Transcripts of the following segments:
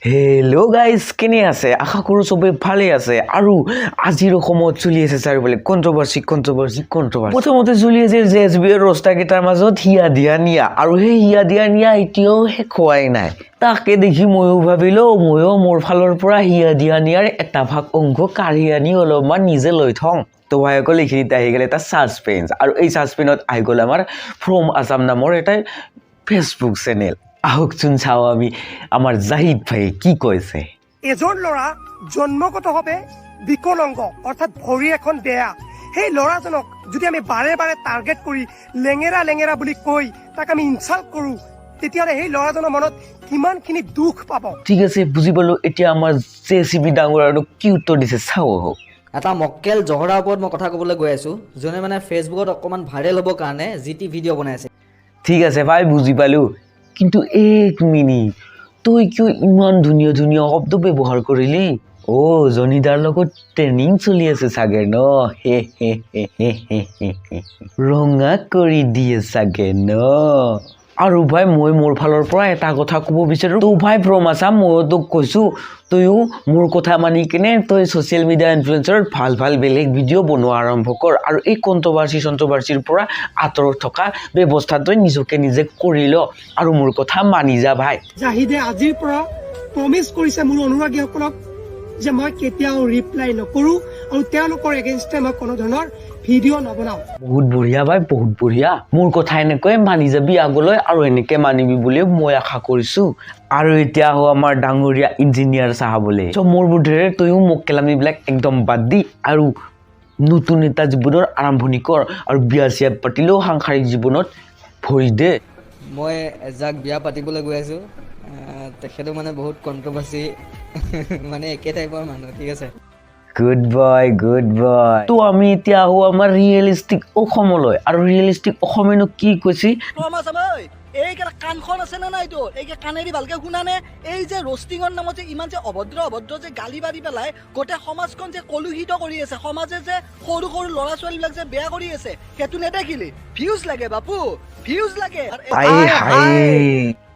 Hello' guys কেনে আছে আশা কৰোঁ চবে ভালে আছে আৰু আজিৰ সময়ত চলি আছে চাৰিওফালে কণ্ট্ৰভাৰ্চি প্ৰথমতে চলি আছে JSBৰ ৰস্তাকেইটাৰ মাজত হিয়া দিয়া নিয়া আৰু সেই হিয়া দিয়া নিয়া এতিয়াও শেষ হোৱাই নাই তাকে দেখি ময়ো ভাবিলোঁ ময়ো মোৰ ফালৰ পৰা হিয়া দিয়া নিয়াৰ এটা ভাগ অংশ কাঢ়ি আনি অলপমান নিজে লৈ থওঁ তো ভাইসকল এইখিনিত আহি গ'ল এটা ছাছপেন্স আৰু এই ছাছপেন্সত আহি গ'ল আমাৰ ফ্ৰম আছাম নামৰ এটা ফেচবুক চেনেল আহকচোন চাওঁ আমি আমাৰ জাহিদ ভাই কি কৈছে এজন ল'ৰা জন্মগতভাৱে বিকলাংগ অৰ্থাৎ ভৰি এখন বেয়া সেই ল'ৰাজনক যদি আমি বাৰে বাৰে টাৰ্গেট কৰি লেঙেৰা বুলি কৈ তাক আমি ইনচাল্ট কৰোঁ তেতিয়াহ'লে সেই ল'ৰাজনৰ মনত কিমানখিনি দুখ পাব ঠিক আছে বুজি পালোঁ এতিয়া আমাৰ JSB ডাঙৰ আৰু কি উত্তৰ দিছে চাওঁ আহক এটা মক্কেল জহৰাৰ ওপৰত মই কথা ক'বলৈ গৈ আছোঁ যোনে মানে ফেচবুকত অকণমান ভাইৰেল হ'বৰ কাৰণে জিটি ভিডিঅ' বনাই আছে ঠিক আছে ভাই বুজি পালোঁ কিন্তু এক মিনিট তই কিয় ইমান ধুনীয়া ধুনীয়া শব্দ ব্যৱহাৰ কৰিলি জনিদাৰ লগত ট্ৰেইনিং চলি আছে চাগে ন ৰঙা কৰি দিয়ে চাগে ন আৰু ভাই মই মোৰ ফালৰ পৰা এটা কথা ক'ব বিচাৰোঁ তো ভাই ফ্ৰম আছাম মই তোক কৈছোঁ তয়ো মোৰ কথা মানি কিনে তই ছ'চিয়েল মিডিয়া ইনফ্লুৱেঞ্চাৰত ভাল বেলেগ ভিডিঅ' বনোৱা আৰম্ভ কৰ আৰু এই কণ্ট্ৰভাৰ্চিৰ পৰা আঁতৰত থকা ব্যৱস্থা তই নিজে কৰি ল আৰু মোৰ কথা মানি যা ভাই জাহিদে আজিৰ পৰা প্ৰমিছ কৰিছে মোৰ অনুৰাগীসকলক যে মই কেতিয়াও ৰিপ্লাই নকৰোঁ আৰু তেওঁলোকৰ এগেইনষ্টে মই কোনো ধৰণৰ ভিডিঅ' নবনাওঁ বহুত বঢ়িয়া ভাই বহুত বঢ়িয়া মোৰ কথা এনেকৈ মানি যাবি আগলৈ আৰু এনেকৈ মানিবি বুলি মই আশা কৰিছোঁ আৰু এতিয়া আহোঁ আমাৰ ডাঙৰীয়া ইঞ্জিনিয়াৰ চাহাবলৈ মোৰ বোধেৰে তয়ো মোক কেলামীবিলাক একদম বাদ দি আৰু নতুন এটা জীৱনৰ আৰম্ভণি কৰ আৰু বিয়া চিয়া পাতিলেও সাংসাৰিক জীৱনত ভৰি দে মই এজাক বিয়া পাতিবলৈ গৈ আছোঁ তেখেতো মানে বহুত কণ্ট্ৰভাৰ্চি মানে একে টাইপৰ মানুহ ঠিক আছে গুড বয় তো আমি এতিয়া আহোঁ আমাৰ ৰিয়েলিষ্টিক অসমলৈ আৰু ৰিয়েলিষ্টিক অসমেনো কি কৈছে এই কাণখন আছে নে নাই তোৰ এই কাণেদি ভালকে শুনা নে এই যে ৰষ্টিঙৰ নামত যে ইমান যে অভদ্ৰ যে গালি বাঢ়ি পেলাই গোটেই সমাজখন যে কলুষিত কৰি আছে সমাজে যে সৰু ল'ৰা ছোৱালীবিলাক যে বেয়া কৰি আছে সেইটো নেদেখিলি ভিউজ লাগে বাপু ভিউজ লাগে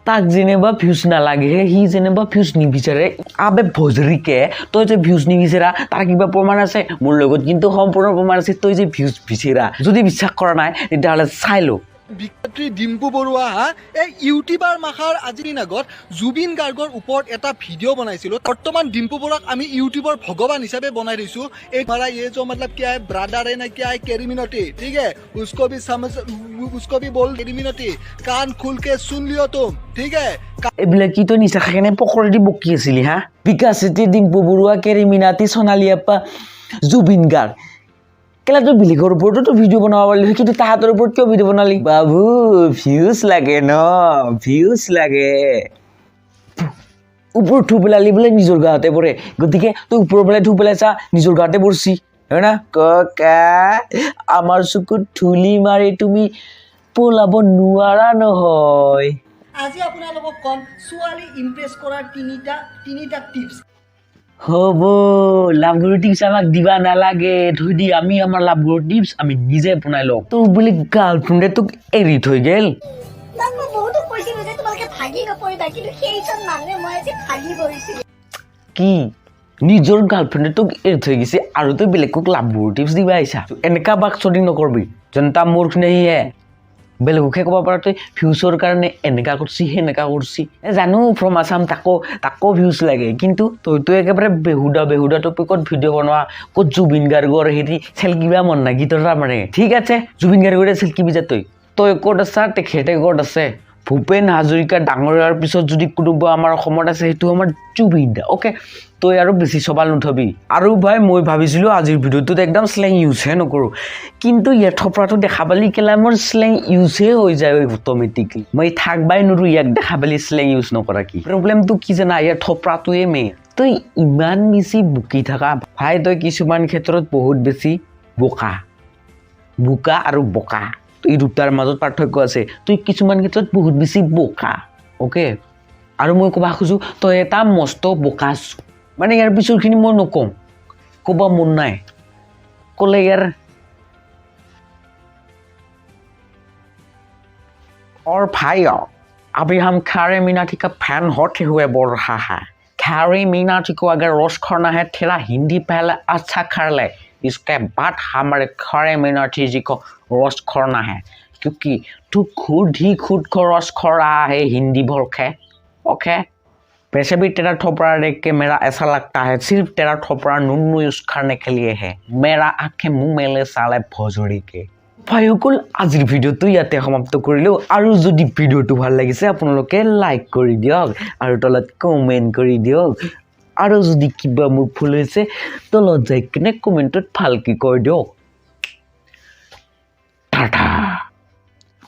তাক যেনিবা ভিউজ নালাগে সি যেনিবা ভিউজ নিবিচাৰে আবে ভজৰিকে তই যে ভিউজ নিবিচাৰা তাৰ কিবা প্ৰমাণ আছে মোৰ লগত কিন্তু সম্পূৰ্ণ প্ৰমাণ আছে তই যে ভিউজ বিচৰা যদি বিশ্বাস কৰা নাই তেতিয়াহ'লে চাই ল বিক্ৰেত্ৰী ডিম্পু বৰুৱা এই ইউটিউবাৰ মাখাৰ আজিৰ আগত জুবিন গাৰ্গৰ ওপৰত এটা ভিডিঅ' বনাইছিলোঁ বৰ্তমান ডিম্পু বৰুৱাক আমি ইউটিউবৰ ভগৱান হিচাপে বনাই দিছোঁ এই মাৰা ये जो मतलब क्या है ब्रदर है ना क्या है कैरिमिनटी ठीक है उसको भी बोल कैरिमिनटी कान खुल के सुन लियो तुम ठीक है এইবিলাক কি তই নিচা খাই পকৰে দি বকি আছিলি হা বিকাশ চেত্ৰী ডিম্পু বৰুৱা কেৰিমিনাটি সোণালী আপা জুবিন গাৰ্গ কেলা তই বেলেগৰ ওপৰতো ভিডিঅ' বনাব পাৰিলি কিন্তু তাহাঁতৰ ওপৰত কিয় ভিডিঅ' বনালি বাবু ভিউজ লাগে ন ভিউজ লাগে ওপৰত থু পেলালি বোলে নিজৰ গাঁৱতে পৰে গতিকে তই ওপৰৰ পেলাই থু পেলাই চা নিজৰ গাঁৱতে পৰছি হয় না ককা আমাৰ চকুত ধূলি মাৰি তুমি পলাব নোৱাৰা নহয় আজি আপোনালোকক কম ছোৱালী ইমপ্ৰেছ কৰাৰ তিনিটা টিপছ হ'ব লাভগুৰু টিপছ আমাক দিবা নালাগে থৈ দি আমি আমাৰ লাভগুৰু টিপছ আমি নিজে বনাই লওঁ তোৰ বুলি গাৰ্লফ্ৰেণ্ডে তোক এৰি থৈ গেল কি নিজৰ গাৰ্লফ্ৰেণ্ডে তোক এৰি থৈ গৈছে আৰু তই বেলেগক লাভগুৰু টিপছ দিবা আহিছা এনেকা বাক চদি নকৰবি জনতা মূৰ্খ নেহি হে বেলেগকে ক'ব পাৰা তই ভিউজৰ কাৰণে এনেকা কৰিছি সেনেকা কৰিছি জানো ফ্ৰম আছাম তাকো ভিউজ লাগে কিন্তু তইতো একেবাৰে বেহুদা টপিকত ভিডিঅ' বনোৱা ক'ত জুবিন গাৰ্গৰ হেৰি চেলকিবা মন নাই গীতৰ মানে ঠিক আছে জুবিন গাৰ্গৰে চেলকিবি যা তই ক'ত আছা তেখেতে ক'ত আছে ভূপেন হাজৰিকা ডাঙৰীয়াৰ পিছত যদি কোনোবা আমাৰ অসমত আছে সেইটো আমাৰ জুবিন দা অ'কে তই আৰু বেছি চবাল নুঠবি আৰু ভাই মই ভাবিছিলোঁ আজিৰ ভিডিঅ'টোত একদম শ্লেং ইউজহে নকৰোঁ কিন্তু ইয়াৰ থপৰাটো দেখা পালি কেলা মোৰ শ্লেং ইউজহে হৈ যায় অট'মেটিকলি মই থাকবাই নোৱাৰোঁ ইয়াক দেখা পালি শ্লেং ইউজ নকৰা কি প্ৰব্লেমটো কি জানা ইয়াৰ থপৰাটোৱে মেইন তই ইমান বেছি বুকি থাকা ভাই তই কিছুমান ক্ষেত্ৰত বহুত বেছি বোকা আৰু বোকা এই দুটাৰ মাজত পাৰ্থক্য আছে তই কিছুমান ক্ষেত্ৰত বহুত বেছি বোকা অ'কে আৰু মই ক'ব খোজোঁ তই এটা মস্ত বোকা মানে ইয়াৰ পিছৰখিনি মই নকওঁ ক'ব মন নাই ক'লে ইয়াৰ और भाई अभी हम खारे मीनाटी का फैन होते हुए बोल रहा है खैरी मीनाक्षी को अगर रोस्ट करना है तेरा हिंदी पहले अच्छा कर ले इसके बाद हमारे खैरी मीनाक्षी जी को रोस्ट करना है क्योंकि तू खुद ही खुद को रोस्ट कर रहा है हिंदी बोल के ओके वैसे भी तेरा ठोपरा देख के मेरा ऐसा लगता है सिर्फ तेरा ठोपरा नूनू यूज करने के लिए है मेरा आंखें मुंह मेले साले भोजड़ी के ভাইসকল আজিৰ ভিডিঅ'টো ইয়াতে সমাপ্ত কৰিলোঁ আৰু যদি ভিডিঅ'টো ভাল লাগিছে আপোনালোকে লাইক কৰি দিয়ক আৰু তলত কমেণ্ট কৰি দিয়ক আৰু যদি কিবা মোৰ ভুল হৈছে তলত যাই কিনে কমেণ্টত ভালকৈ কৈ দিয়ক টাটা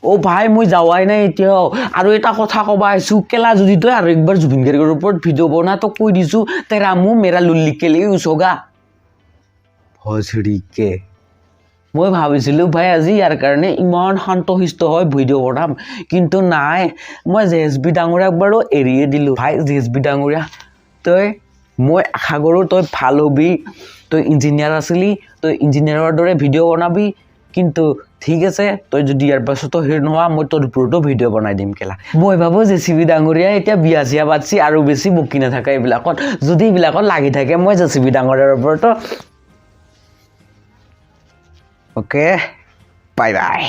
ও ভাই মই যাৱাই নাই এতিয়াও আৰু এটা কথা ক'বা আহিছোঁ কেলা যদি তই আৰু একবাৰ জুবিন গাৰ্গৰ ওপৰত ভিডিঅ' বনা তো কৈ দিছোঁ তেৰা মুহ মেৰা লুল্লি কেলি উচোগা ভজৰিকে মই ভাবিছিলোঁ ভাই আজি ইয়াৰ কাৰণে ইমান শান্তশিষ্ট হয় ভিডিঅ' বনাম কিন্তু নাই মই JSB ডাঙৰীয়াক বাৰু এৰিয়ে দিলোঁ ভাই JSB ডাঙৰীয়া তই মই আশা কৰোঁ তই ভাল হবি তই ইঞ্জিনিয়াৰ আছিলি তই ইঞ্জিনিয়াৰৰ দৰে ভিডিঅ' বনাবি কিন্তু ঠিক আছে তই যদি ইয়াৰ পাছতো হেৰি নোহোৱা মই তোৰ ওপৰতো ভিডিঅ' বনাই দিম কেলা মই ভাবোঁ JSB ডাঙৰীয়া এতিয়া বিয়া চিয়া পাতিছি আৰু বেছি বকি নাথাকে এইবিলাকত যদি এইবিলাকত লাগি থাকে মই JSB ডাঙৰীয়াৰ ওপৰতো Okay, bye-bye.